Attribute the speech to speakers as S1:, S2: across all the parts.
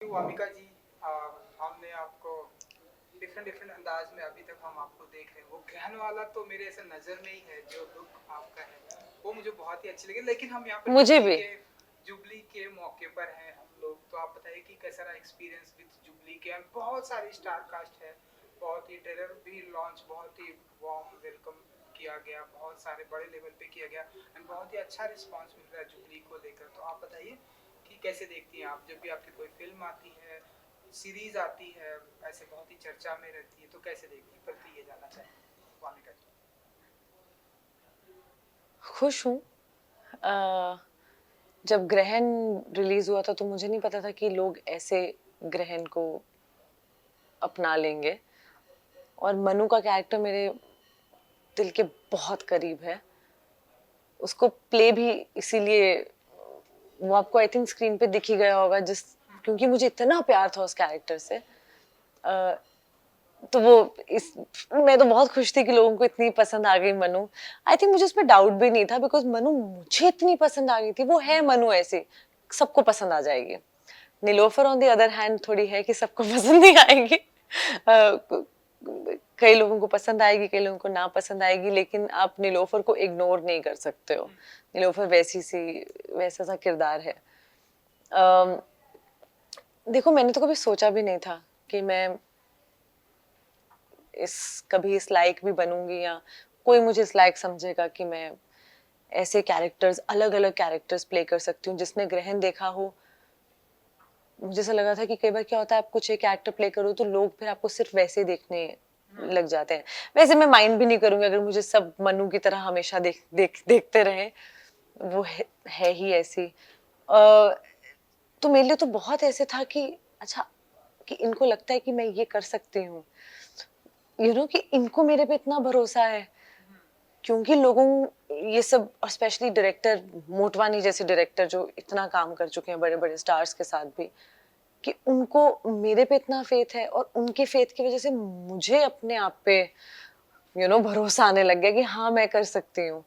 S1: वामिका जी, अ, हमने आपको different different अंदाज में अभी तक हम आपको देख रहे हैं। वो ग्रहण वाला तो मेरे ऐसे नज़र में ही है, जो लुक आपका है वो मुझे बहुत ही अच्छी लगी। लेकिन हम यहाँ पर
S2: मुझे भी।
S1: जुबली के मौके पर हैं हम लोग, तो आप बताइए कि कैसा रहा एक्सपीरियंस विद जुबली के। बहुत सारी स्टार कास्ट है, बहुत ही ट्रेलर भी लॉन्च, बहुत ही वार्म वेलकम किया गया, बहुत सारे बड़े लेवल पे किया गया एंड बहुत ही अच्छा रिस्पांस मिल रहा है जुबली को लेकर। तो आप बताइए कि कैसे देखती हैं आप, जब भी आपकी कोई फिल्म आती है, सीरीज आती है, ऐसे बहुत ही चर्चा में रहती है, तो कैसे देखती हैं? प्रति ये जानना चाहेंगे वामिका जी।
S2: खुश हूँ। जब ग्रहण रिलीज हुआ था तो मुझे नहीं पता था कि लोग ऐसे ग्रहण को अपना लेंगे। और मनु का कैरेक्टर मेरे दिल के बहुत करीब है। उसको प्ले भी इसीलिए, वो आपको आई थिंक स्क्रीन पे दिख ही गया होगा, जिस क्योंकि मुझे इतना प्यार था उस कैरेक्टर से। तो वो इस मैं तो बहुत खुश थी कि लोगों को इतनी पसंद आ गई मनु। आई थिंक मुझे उसमें डाउट भी नहीं था, बिकॉज मनु मुझे इतनी पसंद आ गई थी। वो है मनु ऐसी, सबको पसंद आ जाएगी। Nilofar on the other hand थोड़ी है कि सबको पसंद नहीं आएगी। कई लोगों को पसंद आएगी, कई लोगों को ना पसंद आएगी, लेकिन आप नीलोफर को इग्नोर नहीं कर सकते हो। नीलोफर वैसा सा किरदार है। देखो, मैंने तो कभी सोचा भी नहीं था कि मैं कभी इस लायक भी बनूंगी, या कोई मुझे इस लायक समझेगा कि मैं ऐसे कैरेक्टर्स, अलग अलग कैरेक्टर्स प्ले कर सकती हूँ। जिसने ग्रहण देखा हो, मुझे ऐसा लगा था कि कई बार क्या होता है, आप कुछ एक कैरेक्टर प्ले करो तो लोग फिर आपको सिर्फ वैसे देखने लग जाते हैं। वैसे मैं माइंड भी नहीं करूंगी अगर मुझे सब मनु की तरह हमेशा देखते रहे। वो है ही ऐसी। तो मेरे लिए तो बहुत ऐसे था कि अच्छा, कि इनको लगता है कि मैं ये कर सकती हूँ, कि इनको मेरे पे इतना भरोसा है। क्योंकि लोगों, ये सब, और स्पेशली डायरेक्टर मोटवानी जैसे डायरेक्टर जो इतना काम कर चुके हैं बड़े बड़े स्टार्स के साथ भी, कि उनको मेरे पे इतना फेथ है, और उनके फेथ की वजह से मुझे अपने आप पे भरोसा आने लग गया कि हाँ, मैं कर सकती हूँ।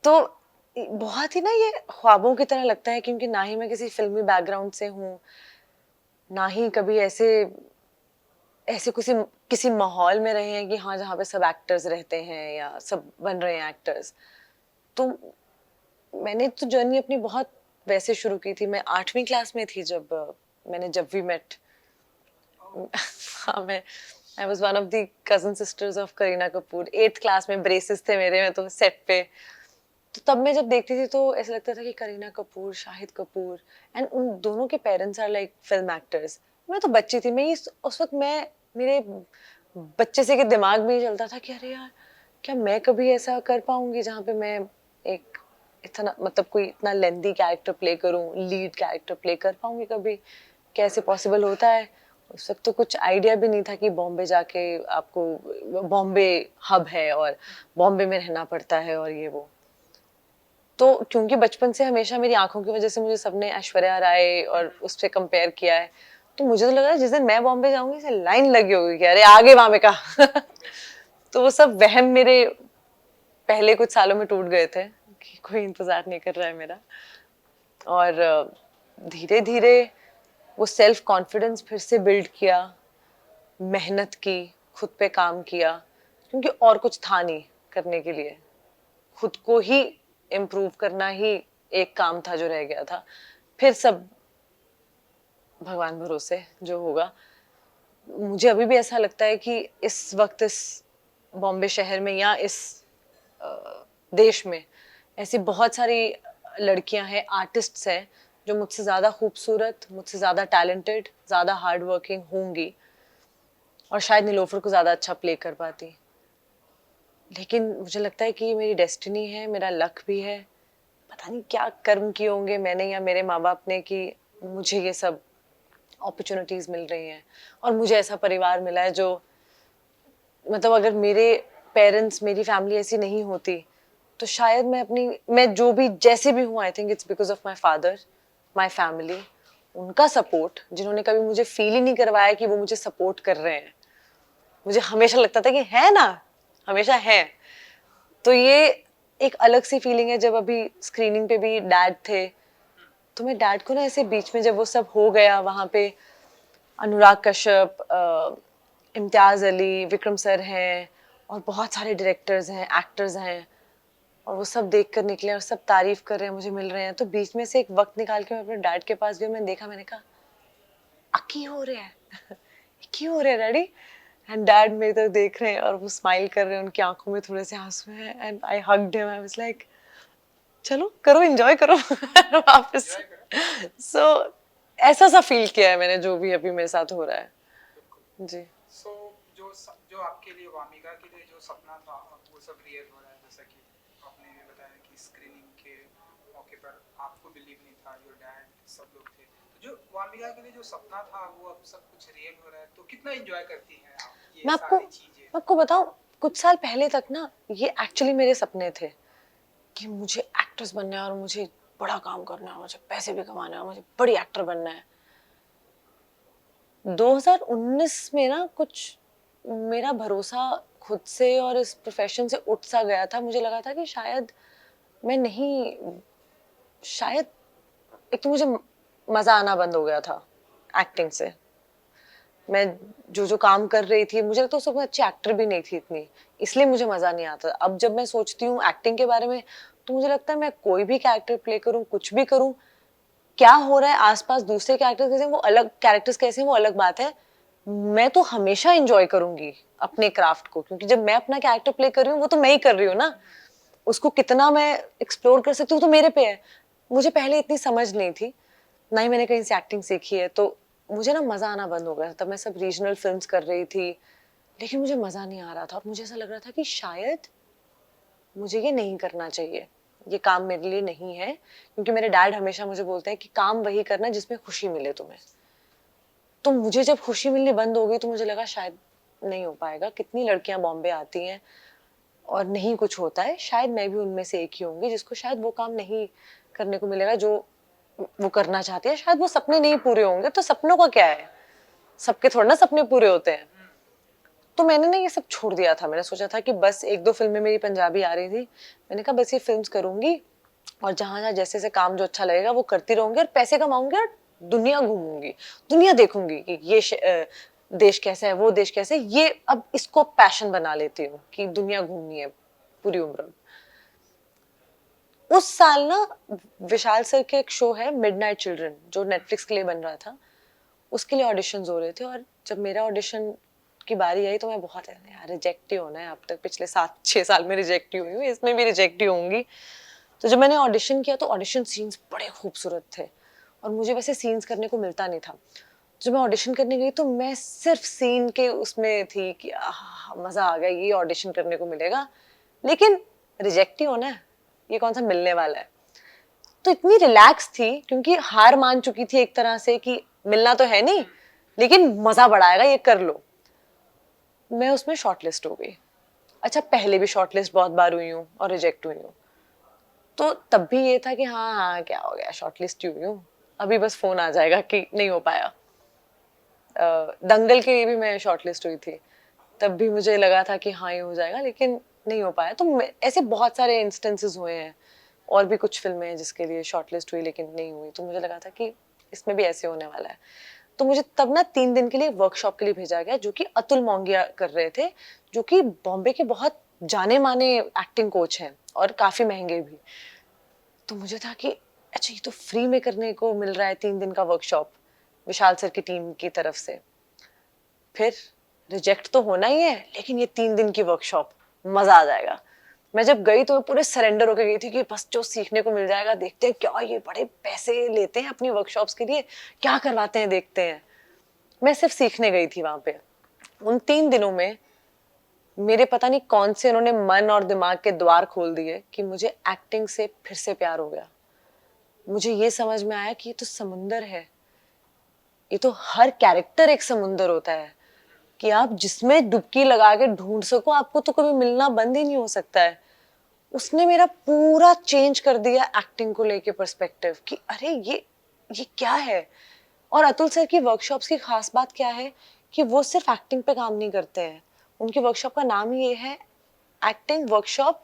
S2: तो बहुत ही ना, ये ख्वाबों की तरह लगता है, क्योंकि ना ही मैं किसी फिल्मी बैकग्राउंड से हूँ, ना ही कभी ऐसे ऐसे किसी किसी माहौल में रहे हैं कि हाँ, जहाँ पे सब एक्टर्स रहते हैं या सब बन रहे हैं एक्टर्स। तो मैंने तो जर्नी अपनी बहुत वैसे शुरू की थी। मैं 8वीं क्लास में थी जब मैंने जब वी मेट। हाँ, मैं I was one of the cousin sisters of Kareena Kapoor. 8th class में ब्रेसेस थे मेरे में तो सेट पे। तो तब मैं जब देखती थी तो ऐसा लगता था कि करीना कपूर, शाहिद कपूर, एंड उन दोनों के parents are like film actors. मैं तो बच्ची थी, मैं उस वक्त मैं मेरे बच्चे से के दिमाग में ही चलता था कि अरे यार, क्या मैं कभी ऐसा कर पाऊंगी जहाँ पे मैं एक इतना, मतलब कोई इतना लेंदी कैरेक्टर प्ले करूं, लीड कैरेक्टर प्ले कर पाऊंगी कभी? कैसे पॉसिबल होता है? उस वक्त तो कुछ आइडिया भी नहीं था कि बॉम्बे जाके आपको, बॉम्बे हब है और बॉम्बे में रहना पड़ता है और ये वो। तो क्योंकि बचपन से हमेशा मेरी आंखों की वजह से मुझे सबने ऐश्वर्या राय और उससे कंपेयर किया है, तो मुझे तो लग रहा है जिस दिन मैं बॉम्बे जाऊंगी से लाइन लगी होगी कि अरे आगे वामे का। तो वो सब वहम मेरे पहले कुछ सालों में टूट गए थे कि कोई इंतजार नहीं कर रहा है मेरा। और धीरे धीरे वो सेल्फ कॉन्फिडेंस फिर से बिल्ड किया, मेहनत की, खुद पे काम किया, क्योंकि और कुछ था नहीं करने के लिए। खुद को ही इम्प्रूव करना ही एक काम था जो रह गया था। फिर सब भगवान भरोसे जो होगा। मुझे अभी भी ऐसा लगता है कि इस वक्त इस बॉम्बे शहर में या इस देश में ऐसी बहुत सारी लड़कियां हैं, आर्टिस्ट्स हैं, जो मुझसे ज्यादा खूबसूरत, मुझसे ज्यादा टैलेंटेड, ज्यादा हार्ड वर्किंग होंगी, और शायद नीलोफर को ज्यादा अच्छा प्ले कर पाती। लेकिन मुझे लगता है कि ये मेरी डेस्टिनी है, मेरा लक भी है। पता नहीं क्या कर्म किए होंगे मैंने या मेरे माँ बाप ने कि मुझे ये सब अपॉर्चुनिटीज मिल रही हैं, और मुझे ऐसा परिवार मिला है जो, मतलब अगर मेरे पेरेंट्स, मेरी फैमिली ऐसी नहीं होती तो शायद मैं जो भी जैसे भी हूँ, I think it's because of my father, my family, उनका सपोर्ट, जिन्होंने कभी मुझे फील ही नहीं करवाया कि वो मुझे सपोर्ट कर रहे हैं। मुझे हमेशा लगता था कि है ना, हमेशा है। तो ये एक अलग सी फीलिंग है। जब अभी स्क्रीनिंग पे भी डैड थे, तो मैं डैड को ना ऐसे बीच में जब वो सब हो गया वहाँ पे, अनुराग कश्यप, इम्तियाज अली, विक्रम सर हैं और बहुत सारे डायरेक्टर्स हैं, एक्टर्स हैं, और वो सब देख कर निकले और सब तारीफ कर रहे हैं, मुझे मिल रहे हैं, तो बीच में से एक वक्त निकाल के मैं अपने डैड के पास गई, मैंने देखा, मैंने कहा अकी हो रहा है क्यों हो रहा है डैडी? एंड डैड मेरी तरफ देख रहे हैं और वो स्माइल कर रहे हैं, उनकी आंखों में थोड़े से आंसू हैं, and I hugged him, I was like चलो करो, एंजॉय करो वापस।
S1: एंजॉय करें।
S2: सो ऐसा सा फील किया है मैंने जो भी अभी मेरे साथ हो रहा है।
S1: बिल्कुल।
S2: जी।
S1: सो जो आपके लिए वामिका के लिए जो सपना था वो सब रियल हो रहा है, जैसा कि आपने भी बताया कि स्क्रीनिंग के मौके पर आपको बिलीव नहीं था, योर डैड सब लोग थे, तो जो वामिका के लिए जो सपना था वो अब सब कुछ रियल हो रहा है, तो कितना एंजॉय करती हैं आप ये सारी चीजें?
S2: मैं आपको बताऊं, कुछ साल पहले तक ना ये एक्चुअली मेरे सपने थे कि मुझे एक्ट्रेस बनना है और मुझे बड़ा काम करना है, मुझे पैसे भी कमाना है, मुझे बड़ी एक्टर बनना है। 2019 में ना कुछ मेरा भरोसा खुद से और इस प्रोफेशन से उठ सा गया था, मुझे लगा था कि शायद मैं नहीं, शायद एक तो मुझे मजा आना बंद हो गया था एक्टिंग से। मैं जो जो काम कर रही थी, मुझे लगता है उसमें अच्छी एक्टर भी नहीं थी इतनी, इसलिए मुझे मजा नहीं आता। अब जब मैं सोचती हूँ एक्टिंग के बारे में, तो मुझे लगता है मैं कोई भी कैरेक्टर प्ले करूँ, कुछ भी करूँ, क्या हो रहा है आसपास, दूसरे कैरेक्टर्स कैसे हैं, वो अलग कैरेक्टर्स कैसे हैं वो अलग बात है, मैं तो हमेशा एंजॉय करूंगी अपने क्राफ्ट को, क्योंकि जब मैं अपना कैरेक्टर प्ले कर रही हूँ वो तो मैं ही कर रही हूँ ना, उसको कितना मैं एक्सप्लोर कर सकती हूँ तो मेरे पे है। मुझे पहले इतनी समझ नहीं थी, ना ही मैंने कहीं से एक्टिंग सीखी है, तो मुझे ना मजा आना बंद हो गया था। तब मैं सब रीजनल फिल्म्स कर रही थी, लेकिन मुझे मजा नहीं आ रहा था और मुझे ऐसा लग रहा था कि शायद मुझे ये नहीं करना चाहिए, ये काम मेरे लिए नहीं है, क्योंकि मेरे डैड हमेशा मुझे बोलते हैं कि काम वही करना जिसमें खुशी मिले तुम्हें। तो मुझे जब खुशी मिलनी बंद हो गई तो मुझे लगा शायद नहीं हो पाएगा। कितनी लड़कियां बॉम्बे आती हैं और नहीं कुछ होता है, शायद मैं भी उनमें से एक ही होंगी जिसको शायद वो काम नहीं करने को मिलेगा जो वो करना चाहती है, शायद वो सपने नहीं पूरे होंगे। तो सपनों का क्या है, सबके थोड़ा ना सपने पूरे होते हैं। तो मैंने ना ये सब छोड़ दिया था, मैंने सोचा था कि बस एक दो फिल्में मेरी पंजाबी आ रही थी, मैंने कहा बस ये फिल्म्स करूंगी और जहां जहां जैसे जैसे काम जो अच्छा लगेगा वो करती रहूंगी और पैसे कमाऊंगी और दुनिया घूमूंगी, दुनिया देखूंगी कि ये देश कैसा है, वो देश कैसा है, ये अब इसको पैशन बना लेती हूँ कि दुनिया घूमनी है पूरी उम्र। उस साल ना विशाल सर के एक शो है मिडनाइट चिल्ड्रन जो नेटफ्लिक्स के लिए बन रहा था, उसके लिए ऑडिशंस हो रहे थे, और जब मेरा ऑडिशन की बारी आई तो मैं बहुत यार रिजेक्ट ही होना है, अब तक पिछले 7-6 साल में रिजेक्ट ही हुई हूँ, इसमें भी रिजेक्ट ही होंगी। तो जब मैंने ऑडिशन किया तो ऑडिशन सीन्स बड़े खूबसूरत थे और मुझे वैसे सीन्स करने को मिलता नहीं था। जब मैं ऑडिशन करने गई तो मैं सिर्फ सीन के उसमें थी कि मजा आ गया, ये ऑडिशन करने को मिलेगा, लेकिन रिजेक्ट ही होना है, ये कौन सा मिलने वाला है। तो इतनी रिलैक्स थी क्योंकि हार मान चुकी थी एक तरह से कि मिलना तो है नहीं, लेकिन मजा बड़ा आएगा, ये कर लो। मैं उसमें शॉर्टलिस्ट हो गई। अच्छा, पहले भी शॉर्टलिस्ट बहुत बार हुई हूँ और रिजेक्ट हुई हूँ, तो तब भी ये था कि हाँ हाँ क्या हो गया, शॉर्टलिस्ट हुई हूँ, अभी बस फोन आ जाएगा कि नहीं हो पाया। दंगल के लिए भी मैं शॉर्टलिस्ट हुई थी, तब भी मुझे लगा था कि हाँ ये हो जाएगा, लेकिन नहीं हो पाया। तो ऐसे बहुत सारे इंस्टेंसेस हुए हैं, और भी कुछ फिल्में हैं जिसके लिए शॉर्टलिस्ट हुई लेकिन नहीं हुई, तो मुझे लगा था कि इसमें भी ऐसे होने वाला है। तो मुझे तब ना 3 दिन के लिए वर्कशॉप के लिए भेजा गया, जो कि अतुल मोंगिया कर रहे थे, जो कि बॉम्बे के बहुत जाने माने एक्टिंग कोच हैं और काफी महंगे भी। तो मुझे था कि अच्छा ये तो फ्री में करने को मिल रहा है 3 दिन का वर्कशॉप विशाल सर की टीम की तरफ से, फिर रिजेक्ट तो होना ही है, लेकिन ये 3 दिन की वर्कशॉप मजा आ जाएगा। मैं जब गई तो मैं पूरे सरेंडर होकर गई थी कि बस जो सीखने को मिल जाएगा, देखते हैं क्या ये बड़े पैसे लेते हैं अपनी वर्कशॉप्स के लिए, क्या करवाते हैं देखते हैं। मैं सिर्फ सीखने गई थी वहां पे। उन 3 दिनों में मेरे पता नहीं कौन से उन्होंने मन और दिमाग के द्वार खोल दिए कि मुझे एक्टिंग से फिर से प्यार हो गया। मुझे ये समझ में आया कि ये तो समुंदर है, ये तो हर कैरेक्टर एक समुंदर होता है कि आप जिसमें डुबकी लगा के ढूंढ सको, आपको तो कभी मिलना बंद ही नहीं हो सकता है। उसने मेरा पूरा चेंज कर दिया एक्टिंग को लेके पर्सपेक्टिव कि अरे ये क्या है। और अतुल सर की वर्कशॉप्स की खास बात क्या है कि वो सिर्फ एक्टिंग पे काम नहीं करते हैं, उनकी वर्कशॉप का नाम ही ये है acting workshop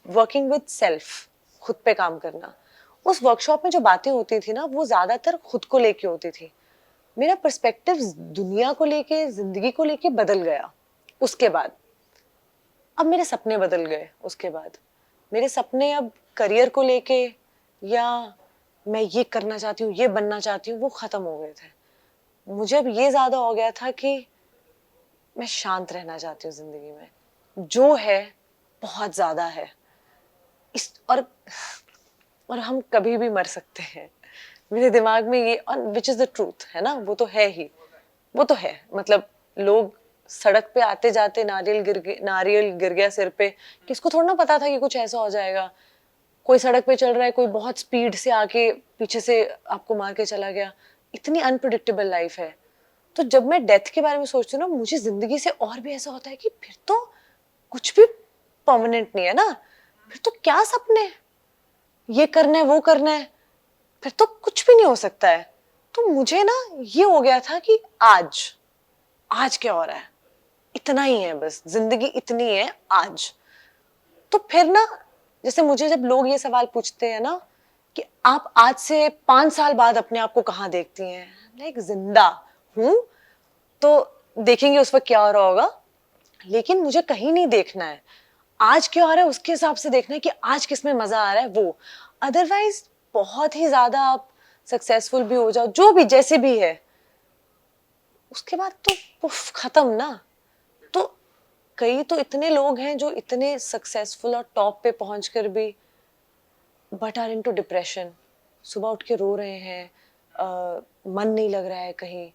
S2: working with self, खुद पे काम करना। उस वर्कशॉप में जो बातें होती थी ना वो ज्यादातर खुद को लेके होती थी। मेरा पर्सपेक्टिव दुनिया को लेके, जिंदगी को लेके बदल गया उसके बाद। अब मेरे सपने बदल गए उसके बाद। मेरे सपने अब करियर को लेके या मैं ये करना चाहती हूँ, ये बनना चाहती हूँ, वो खत्म हो गए थे। मुझे अब ये ज्यादा हो गया था कि मैं शांत रहना चाहती हूँ जिंदगी में। जो है बहुत ज्यादा है इस और हम कभी भी मर सकते हैं। मेरे दिमाग में ये, और विच इज द ट्रूथ है ना, वो तो है ही, वो तो है। मतलब लोग सड़क पे आते जाते नारियल गिर गया सिर पे, किसको थोड़ा ना पता था कि कुछ ऐसा हो जाएगा। कोई सड़क पे चल रहा है, कोई बहुत स्पीड से आके पीछे से आपको मार के चला गया। इतनी अनप्रिडिक्टेबल लाइफ है। तो जब मैं डेथ के बारे में सोचती हूँ ना, मुझे जिंदगी से और भी ऐसा होता है कि फिर तो कुछ भी परमानेंट नहीं है ना, फिर तो क्या सपने, ये करना है वो करना है, फिर तो कुछ भी नहीं हो सकता है। तो मुझे ना ये हो गया था कि आज आज क्या हो रहा है, इतना ही है बस, जिंदगी इतनी है आज। तो फिर ना, जैसे मुझे जब लोग ये सवाल पूछते हैं ना कि आप आज से 5 साल बाद अपने आप को कहाँ देखती हैं, लाइक जिंदा हूं तो देखेंगे उस वक्त क्या हो रहा होगा, लेकिन मुझे कहीं नहीं देखना है। आज क्या हो रहा है उसके हिसाब से देखना है कि आज किस में मजा आ रहा है वो। अदरवाइज बहुत ही ज्यादा आप सक्सेसफुल भी हो जाओ, जो भी जैसे भी है, उसके बाद तो पुफ खत्म ना। तो कई तो इतने लोग हैं जो इतने सक्सेसफुल और टॉप पे पहुंचकर भी बट आर इनटू डिप्रेशन, सुबह उठ के रो रहे हैं, मन नहीं लग रहा है कहीं।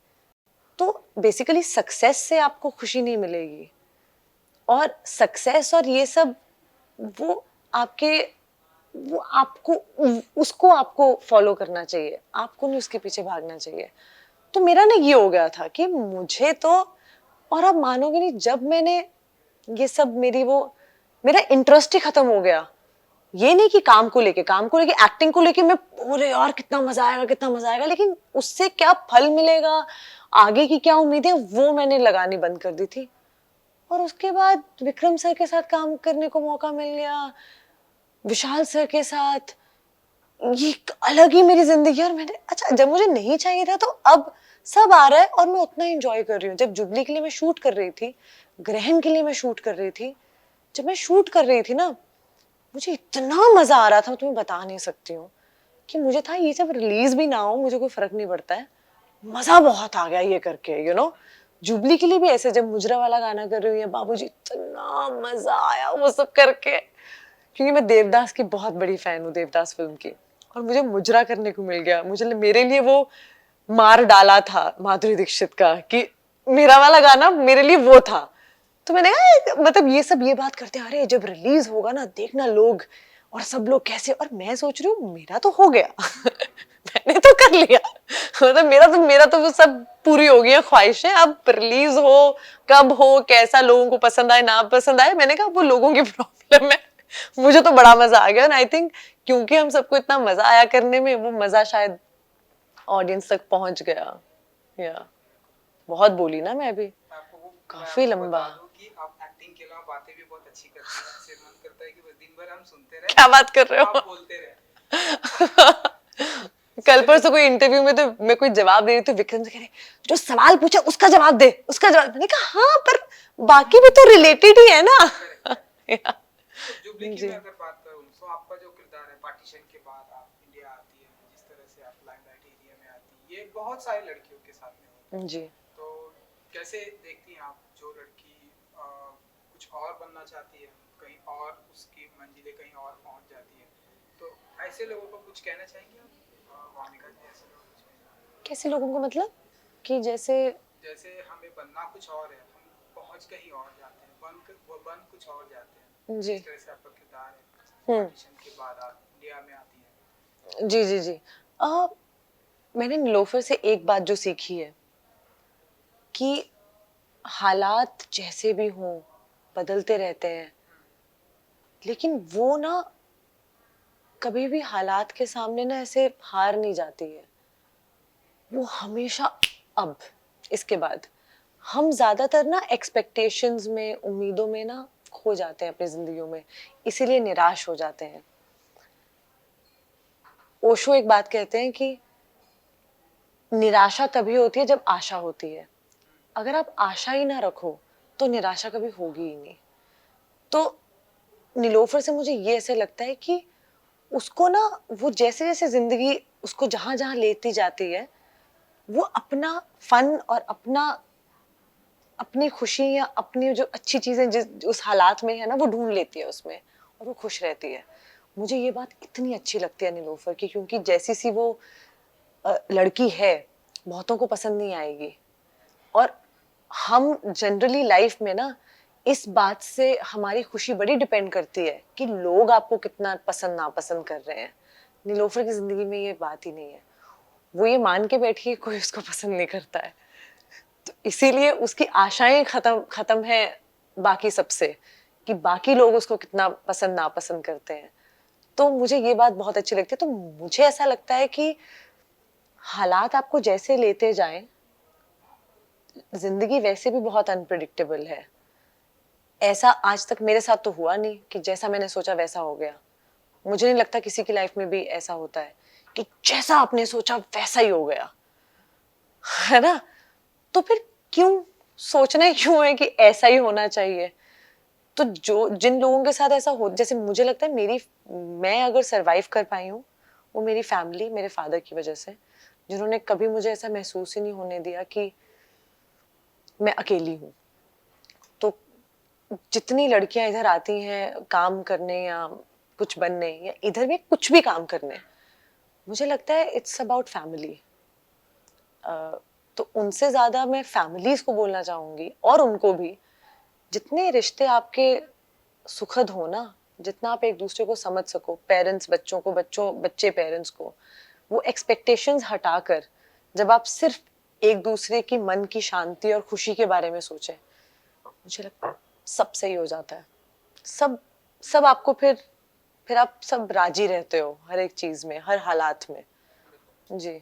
S2: तो बेसिकली सक्सेस से आपको खुशी नहीं मिलेगी, और सक्सेस और ये सब वो आपके, वो आपको, उसको आपको फॉलो करना चाहिए, आपको नहीं उसके पीछे भागना चाहिए। तो मेरा ना ये हो गया था कि मुझे तो, और आप मानोगे नहीं, जब मैंने ये सब, मेरा इंटरेस्ट ही खत्म हो गया। ये नहीं कि काम को लेके, एक्टिंग को लेके मैं, अरे यार कितना मजा आएगा कितना मजा आएगा, लेकिन उससे क्या फल मिलेगा, आगे की क्या उम्मीद है, वो मैंने लगानी बंद कर दी थी। और उसके बाद विक्रम सर के साथ काम करने को मौका मिल गया, विशाल सर के साथ, ये एक अलग ही मेरी जिंदगी। और मैंने, अच्छा जब मुझे नहीं चाहिए था तो अब सब आ रहा है और मैं उतना एंजॉय कर रही हूँ। जब जुबली के लिए मैं शूट कर रही थी, ग्रहण के लिए मैं शूट कर रही थी, जब मैं शूट कर रही थी ना, मुझे इतना मजा आ रहा था, मैं तुम्हें बता नहीं सकती हूँ। कि मुझे था ये जब रिलीज भी ना हो मुझे कोई फर्क नहीं पड़ता है, मजा बहुत आ गया ये करके, जुबली के लिए भी ऐसे, जब मुजरा वाला गाना कर रही हूँ या बाबूजी, इतना मजा आया वो सब करके। क्योंकि मैं देवदास की बहुत बड़ी फैन हूँ, देवदास फिल्म की, और मुझे मुजरा करने को मिल गया। मुझे, मेरे लिए वो मार डाला था माधुरी दीक्षित का कि मेरा वाला गाना मेरे लिए वो था। तो मैंने कहा, मतलब ये सब ये बात करते हैं, अरे जब रिलीज होगा ना देखना लोग, और सब लोग कैसे, और मैं सोच रही हूँ मेरा तो हो गया मैंने तो कर लिया, मतलब मेरा तो वो सब पूरी हो गई है ख्वाहिशें। अब रिलीज हो, कब हो, कैसा, लोगों को पसंद आए ना पसंद आए, मैंने कहा वो लोगों की प्रॉब्लम है, मुझे तो बड़ा मजा आ गया। आई थिंक क्योंकि हम सबको इतना मजा आया करने में, वो मजा शायद ऑडियंस तक पहुंच गया। या बहुत बोली ना मैं अभी,
S1: आपको वो,
S2: काफी
S1: मैं आपको
S2: लंबा।
S1: बता दूं कि आप एक्टिंग के अलावा बातें भी बहुत अच्छी करती हैं। ऐसे मन करता है कि बस दिन भर हम सुनते रहे,
S2: क्या बात कर रहे हो
S1: आप बोलते रहे।
S2: कल परसों कोई इंटरव्यू में तो मैं कोई जवाब दे रही थी, विक्रम से कह रहे जो सवाल पूछा उसका जवाब दे, उसका जवाब। मैंने कहा हाँ पर बाकी भी तो रिलेटेड ही है ना
S1: तो जुबली की
S2: जी
S1: मैं अगर बात करूं, तो आपका जो किरदार है, पार्टीशन के बाद आप इंडिया आती है, जिस तरह से आप लाइमलाइट एरिया में आती है, ये बहुत सारी लड़कियों के साथ में होता है।
S2: जी।
S1: तो कैसे देखती हैं आप जो लड़की कुछ और बनना चाहती है, कहीं और उसकी मंजिलें कहीं और पहुंच जाती है, तो ऐसे लोगों को कुछ कहना चाहेंगे आप, वामिका जी, ऐसे लोग कुछ कहना?
S2: कैसे लोगों को, मतलब कि जैसे
S1: जैसे हमें बनना कुछ और है, हम पहुंच कहीं और जाते हैं, वो बन कुछ और जाते हैं,
S2: जी।
S1: जिस तरह से आपका किरदार है,
S2: हम्म।
S1: ऑडिशन के बाद आप इंडिया में आती हैं।
S2: जी जी जी। मैंने निलोफर से एक बात जो सीखी है कि हालात जैसे भी हों बदलते रहते हैं, लेकिन वो ना कभी भी हालात के सामने ना ऐसे हार नहीं जाती है। वो हमेशा, अब इसके बाद हम ज्यादातर ना एक्सपेक्टेशंस में, उम्मीदों में ना खो जाते हैं अपनी जिंदगियों में, इसीलिए निराश हो जाते हैं। ओशो एक बात कहते हैं कि निराशा तभी होती है जब आशा होती है। अगर आप आशा ही ना रखो तो निराशा कभी होगी ही नहीं। तो नीलोफर से मुझे ये ऐसे लगता है कि उसको ना, वो जैसे जैसे जिंदगी उसको जहां जहां लेती जाती है, वो अपना फन और अपनी खुशी या अपनी जो अच्छी चीजें जिस उस हालात में है ना, वो ढूंढ लेती है उसमें, और वो खुश रहती है। मुझे ये बात इतनी अच्छी लगती है नीलोफर की, क्योंकि जैसी सी वो लड़की है, बहुतों को पसंद नहीं आएगी। और हम जनरली लाइफ में ना, इस बात से हमारी खुशी बड़ी डिपेंड करती है कि लोग आपको कितना पसंद नापसंद कर रहे हैं। नीलोफर की जिंदगी में ये बात ही नहीं है। वो ये मान के बैठी है कोई उसको पसंद नहीं करता है, तो इसीलिए उसकी आशाएं खत्म खत्म है बाकी सबसे, कि बाकी लोग उसको कितना पसंद नापसंद करते हैं। तो मुझे ये बात बहुत अच्छी लगती है। तो मुझे ऐसा लगता है कि हालात आपको जैसे लेते जाएं, जिंदगी वैसे भी बहुत अनप्रिडिक्टेबल है। ऐसा आज तक मेरे साथ तो हुआ नहीं कि जैसा मैंने सोचा वैसा हो गया। मुझे नहीं लगता किसी की लाइफ में भी ऐसा होता है कि जैसा आपने सोचा वैसा ही हो गया, है ना? तो फिर क्यों सोचना ही क्यों है कि ऐसा ही होना चाहिए? तो जो जिन लोगों के साथ ऐसा हो, जैसे मुझे लगता है मैं अगर सरवाइव कर पाई हूँ, वो मेरी फैमिली, मेरे फादर की वजह से, जिन्होंने कभी मुझे ऐसा महसूस ही नहीं होने दिया कि मैं अकेली हूँ। तो जितनी लड़कियां इधर आती हैं काम करने या कुछ बनने, या इधर भी कुछ भी काम करने, मुझे लगता है इट्स अबाउट फैमिली। तो उनसे ज्यादा मैं फैमिलीज को बोलना चाहूंगी, और उनको भी, जितने रिश्ते आपके सुखद हो ना, जितना आप एक दूसरे को समझ सको, पेरेंट्स बच्चों को, बच्चे पेरेंट्स को, वो एक्सपेक्टेशंस हटाकर जब आप सिर्फ एक दूसरे की मन की शांति और खुशी के बारे में सोचें, मुझे लगता है सब सही हो जाता है। सब सब आपको फिर आप सब राजी रहते हो हर एक चीज में, हर हालात में। जी,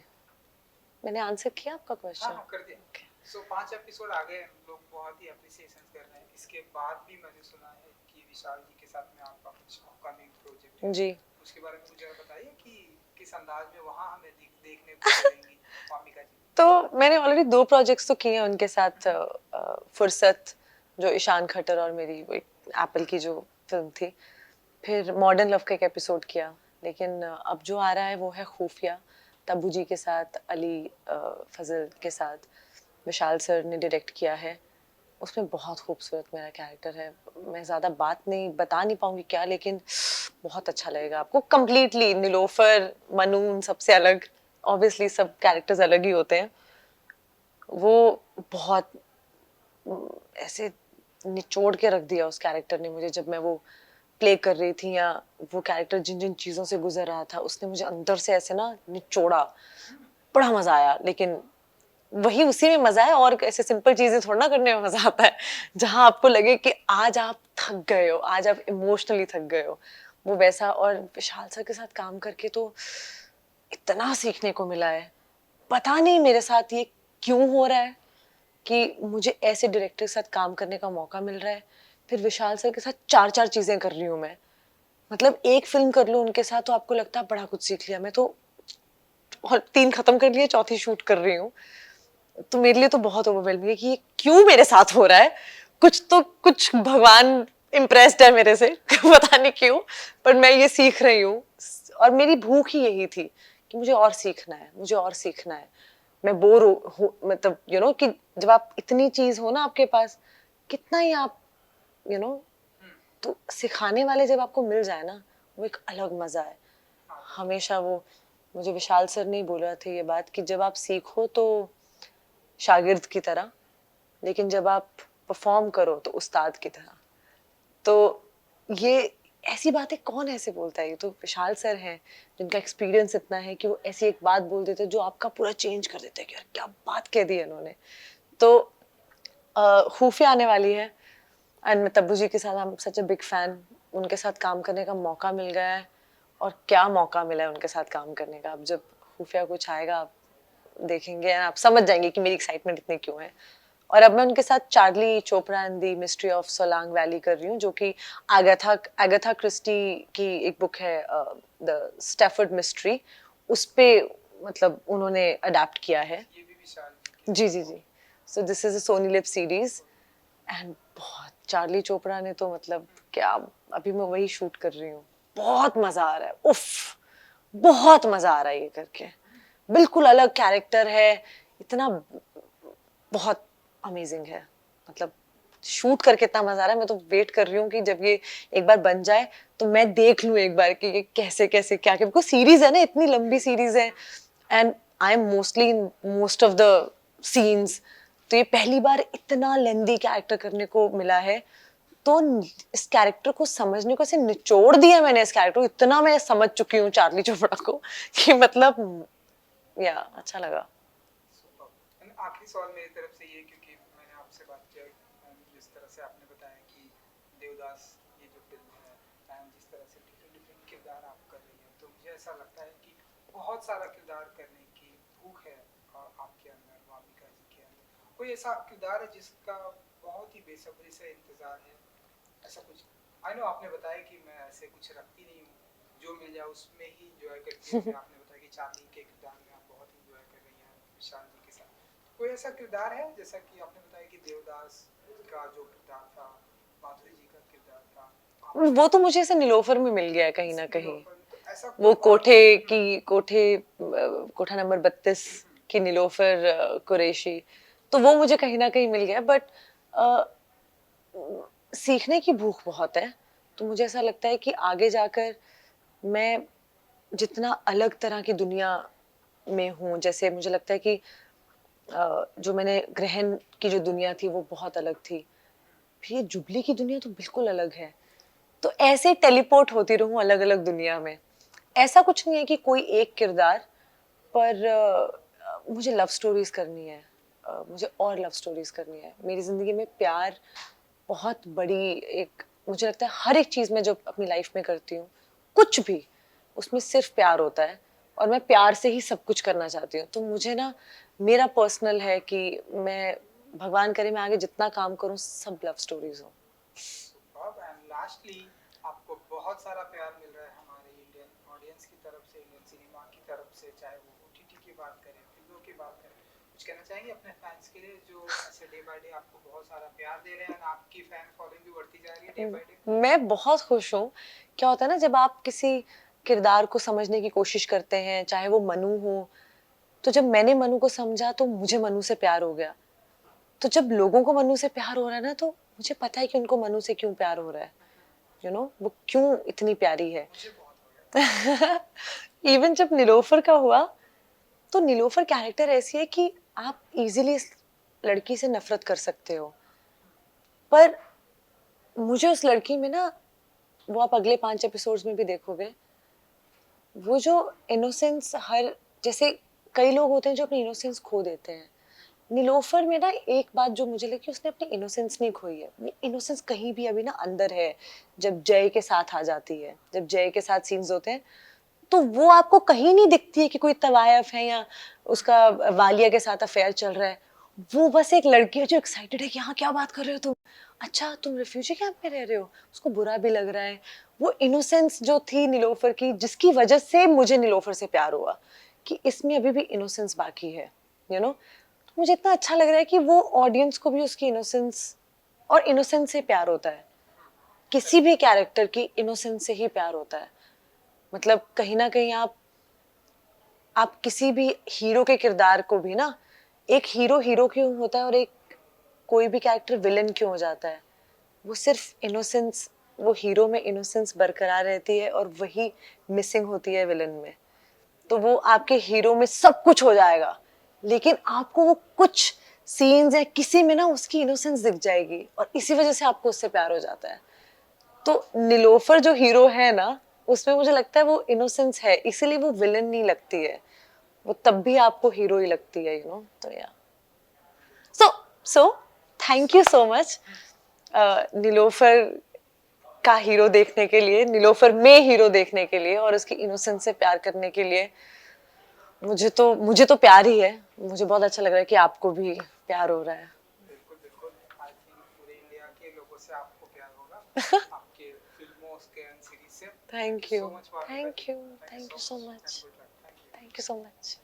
S2: मैंने आंसर किया आपका
S1: हाँ
S2: क्वेश्चन?
S1: हाँ कर दिया। सो 5 एपिसोड आ गए, हम लोग बहुत ही अप्रिसिएशन कर रहे हैं। इसके बाद भी मैंने सुना है कि विशाल जी के साथ में आपका कुछ अपकमिंग प्रोजेक्ट है,
S2: जी,
S1: उसके बारे में मुझे बताइए कि किस अंदाज में वहाँ हमें देखने को मिलेंगी वामिका जी।
S2: तो मैंने ऑलरेडी 2 प्रोजेक्ट्स तो किए हैं उनके साथ। फुर्सत, जो ईशान खट्टर और मेरी, वो एक एप्पल की जो फिल्म थी। फिर मॉडर्न लव का एक एपिसोड किया। लेकिन अब जो आ रहा है वो है खुफिया, तब्बू जी के साथ, अली फजल के साथ, विशाल सर ने डायरेक्ट किया है। उसमें बहुत खूबसूरत मेरा कैरेक्टर है। मैं ज़्यादा बात नहीं बता नहीं पाऊंगी क्या, लेकिन बहुत अच्छा लगेगा आपको। कंप्लीटली नीलोफर, मनून सबसे अलग, ऑब्वियसली सब कैरेक्टर्स अलग ही होते हैं। वो बहुत ऐसे निचोड़ के रख दिया उस कैरेक्टर ने मुझे, जब मैं वो प्ले कर रही थी, या वो कैरेक्टर जिन जिन चीज़ों से गुजर रहा था, उसने मुझे अंदर से ऐसे ना निचोड़ा। बड़ा मजा आया। लेकिन वही उसी में मजा है, और ऐसे सिंपल चीजें थोड़ा ना करने में मजा आता है, जहां आपको लगे कि आज आप थक गए हो, आज आप इमोशनली थक गए हो, वो वैसा। और विशाल सर के साथ काम करके तो इतना सीखने को मिला है। पता नहीं मेरे साथ ये क्यों हो रहा है कि मुझे ऐसे डायरेक्टर के साथ काम करने का मौका मिल रहा है। फिर विशाल सर के साथ 4-4 चीजें कर रही हूँ मैं। मतलब एक फिल्म कर लो उनके साथ तो आपको लगता है बड़ा कुछ सीख लिया। मैं तो और 3 खत्म कर लिए, चौथी शूट कर रही हूँ। तो मेरे लिए तो बहुत ओवरवेलमिंग है कि ये क्यों मेरे साथ हो रहा है। कुछ भगवान इम्प्रेस्ड है मेरे से पता नहीं क्यों, पर मैं ये सीख रही हूँ। और मेरी भूख ही यही थी कि मुझे और सीखना है, मुझे और सीखना है। मैं बोर हो मतलब कि जब आप इतनी चीज हो ना आपके पास, कितना ही आप यू you नो तो सिखाने वाले जब आपको मिल जाए ना, वो एक अलग मजा है। हमेशा वो, मुझे विशाल सर ने बोला था ये बात कि जब आप सीखो तो शागिर्द की तरह, लेकिन जब आप परफॉर्म करो तो उस्ताद की तरह। तो ये ऐसी बातें कौन ऐसे बोलता है? ये तो विशाल सर हैं, जिनका एक्सपीरियंस इतना है कि वो ऐसी एक बात बोल देते जो आपका पूरा चेंज कर देते हैं कि यार क्या बात कह दी है इन्होंने। तो खुफिया आने वाली है, एंड मैं तब्बू जी के साथ, I am such a big fan. उनके साथ काम करने का मौका मिल गया है, और क्या मौका मिला है उनके साथ काम करने का। अब जब खुफिया कुछ आएगा आप देखेंगे, आप समझ जाएंगे कि मेरी एक्साइटमेंट इतनी क्यों है। और अब मैं उनके साथ Charlie Chopra and the mystery of Solang valley कर रही हूँ, जो कि एगाथा एगाथा क्रिस्टी की एक बुक है, द स्टैफर्ड मिस्ट्री। उस पे मतलब उन्होंने अडेप्ट किया है।
S1: ये भी विशाल जी
S2: जी जी जी। So this is a Sony LIV series and बहुत चार्ली चोपड़ा ने तो मतलब क्या, अभी मैं वही शूट कर रही हूँ, बहुत मजा आ रहा है, उफ बहुत मजा आ रहा है ये करके, बिल्कुल अलग कैरेक्टर है, इतना बहुत अमेजिंग है, मतलब शूट करके इतना मजा आ रहा है, मैं तो वेट कर रही हूँ कि जब ये एक बार बन जाए तो मैं देख लूँ एक बार कि ये कैसे कैसे क्या क्या, बिकॉज सीरीज है ना, इतनी लंबी सीरीज है and I am mostly in most of the scenes, तो ये पहली बार इतना लेंदी कैरेक्टर करने को मिला है, तो इस कैरेक्टर को समझने को ऐसे निचोड़ दिया मैंने, इस कैरेक्टर को इतना मैं समझ चुकी हूँ चार्ली चोपड़ा को कि मतलब या अच्छा लगा।
S1: सुपर। एंड आखिरी सवाल मेरी तरफ से ये, क्योंकि मैंने आपसे बात किया जिस तरह से आपने बताया कि देवदास ये जो फिल्म है एंड जिस तरह से डिफरेंट डिफरेंट किरदार आप कर रही हैं, तो मुझे ऐसा लगता है कि बहुत सारा किरदार करने की भूख है आपके अंदर, वामिका जी के अंदर। कोई ऐसा किरदार है जिसका बहुत ही बेसब्री से इंतजार है, ऐसा कुछ? आई नो आपने बताया कि मैं ऐसे कुछ रखती नहीं हूँ, जो मिल जाए उसमें ही इंजॉय करती हूँ। आपने बताया कि चार्ली के किरदार में आप बहुत इंजॉय कर रही हैं विशाल जी के साथ। कोई ऐसा किरदार है जैसा कि आपने बताया कि देवदास का जो किरदार था, माधुरी जी का किरदार था,
S2: वो तो मुझे ऐसे निलोफर में मिल गया है कहीं ना कहीं,
S1: तो ऐसा
S2: वो
S1: कोई
S2: कोठा नंबर 32 की निलोफर कुरैशी, तो वो मुझे कहीं ना कहीं मिल गया, बट सीखने की भूख बहुत है, तो मुझे ऐसा लगता है कि आगे जाकर मैं जितना अलग तरह की दुनिया में हूँ, जैसे मुझे लगता है कि जो मैंने ग्रहण की जो दुनिया थी वो बहुत अलग थी, फिर ये जुबली की दुनिया तो बिल्कुल अलग है, तो ऐसे टेलीपोर्ट होती रहूं अलग अलग दुनिया में। ऐसा कुछ नहीं है कि कोई एक किरदार, पर मुझे लव स्टोरीज करनी है, मुझे और लव स्टोरीज करनी है, मेरी जिंदगी में प्यार बहुत बड़ी एक, मुझे लगता है हर एक चीज में जो अपनी लाइफ में करती हूँ, कुछ भी उसमें सिर्फ प्यार होता है, और मैं प्यार से ही सब कुछ करना चाहती हूँ, तो मुझे ना, मेरा पर्सनल है कि मैं, भगवान करे मैं आगे जितना काम करूँ सब लव स्टोरीज हो।
S1: सुपर्ब। एंड लास्टली, आपको बहुत सारा प्यार मिल रहा है हमारे इंडियन ऑडियंस की तरफ से, इंडियन सिनेमा की तरफ से, चाहे वो ओटीटी की बात करें, फिल्मों की बात करें, कुछ कहना चाहेंगे अपने फैंस के लिए जो ऐसे डे बाय डे आपको बहुत सारा प्यार दे रहे हैं और आपकी फैन फॉलोइंग भी बढ़ती जा रही है डे बाय डे?
S2: मैं बहुत खुश हूँ। क्या होता है ना, जब आप किसी किरदार को समझने की कोशिश करते हैं, चाहे वो मनु हो, तो जब मैंने मनु को समझा तो मुझे मनु से प्यार हो गया, तो जब लोगों को मनु से प्यार हो रहा है ना, तो मुझे पता है कि उनको मनु से क्यों प्यार हो रहा है, वो क्यों इतनी प्यारी है।
S1: मुझे बहुत हो गया।
S2: इवन जब निलोफर का हुआ, तो निलोफर कैरेक्टर ऐसी है कि आप इजीली इस लड़की से नफरत कर सकते हो, पर मुझे उस लड़की में ना, वो आप अगले 5 एपिसोड्स में भी देखोगे, वो जो इनोसेंस, हर, जैसे कई लोग होते हैं जो अपनी इनोसेंस खो देते हैं, निलोफर में ना एक बात जो मुझे लगी, उसने अपनी इनोसेंस नहीं खोई है, वो इनोसेंस कहीं भी अभी ना अंदर है। जब जय के साथ आ जाती है, जब जय के साथ सीन्स होते हैं, तो वो आपको कहीं नहीं दिखती है कि कोई तवायफ है या उसका वालिया के साथ अफेयर चल रहा है, वो बस एक लड़की है जो एक्साइटेड है कि हाँ क्या बात कर रहे हो तुम, अच्छा तुम रिफ्यूजी कैंप में रह रहे हो, उसको बुरा भी लग रहा है। वो इनोसेंस जो थी निलोफर की, जिसकी वजह से मुझे निलोफर से प्यार हुआ, कि इसमें अभी भी इनोसेंस बाकी है, तो मुझे इतना अच्छा लग रहा है कि वो ऑडियंस को भी उसकी इनोसेंस, और इनोसेंस से प्यार होता है, किसी भी कैरेक्टर की इनोसेंस से ही प्यार होता है। मतलब कहीं ना कहीं आप किसी भी हीरो के किरदार को भी ना, एक हीरो हीरो क्यों होता है और एक कोई भी कैरेक्टर विलन क्यों हो जाता है, वो सिर्फ इनोसेंस, वो हीरो में इनोसेंस बरकरार रहती है और वही मिसिंग होती है विलन में। तो वो आपके हीरो में सब कुछ हो जाएगा, लेकिन आपको वो कुछ सीन्स है किसी में ना उसकी इनोसेंस दिख जाएगी, और इसी वजह से आपको उससे प्यार हो जाता है। तो निलोफर जो हीरो है ना, उसमें मुझे लगता है वो इनोसेंस है, इसीलिए वो विलन नहीं लगती है, वो तब भी आपको हीरो ही लगती है, तो या so so thank you so much Nilofar का हीरो देखने के लिए, निलोफर में हीरो देखने के लिए, और उसकी इनोसेंस से प्यार करने के लिए। मुझे तो प्यार ही है, मुझे बहुत अच्छा लग रहा है कि आपको भी प्यार हो रहा है।
S1: बिल्कुल बिल्कुल। आई थिंक पूरे इंडिया के लोगों से आपको प्यार होगा आपके फिल्मों के सीरीज से।
S2: Thank
S1: thank you
S2: you,
S1: so much Vamika
S2: thank
S1: जी,
S2: you,
S1: thank you
S2: thank you
S1: so
S2: so
S1: much
S2: much.
S1: And good luck. Thank you.
S2: Thank you so much.